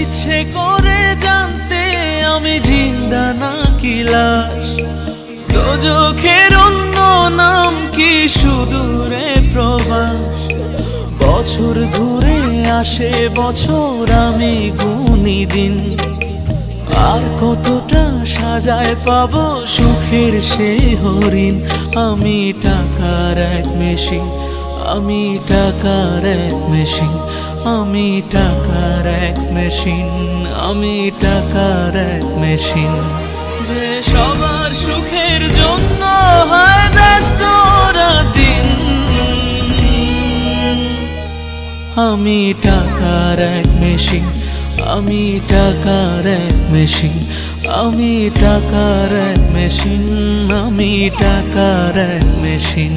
ইচ্ছে করে জানতে আমি জিন্দা নাকি লাশ, দোজখের অন্য নাম কি সুদূরে প্রবাস। বছর ঘুরে আসে বছর, আমি গুনি দিন, আর কতটা সাজায় পাবো সুখের সে হরিণ। আমি টাকার এক মেশিন, আমি টাকার এক মেশিন, আমি টাকার এক মেশিন, আমি টাকার এক মেশিন। যে সবার সুখের জন্য হয় ব্যস্ত দিন। আমি টাকার এক মেশিন, আমি টাকার এক মেশিন, আমি টাকার এক মেশিন, আমি টাকার এক মেশিন।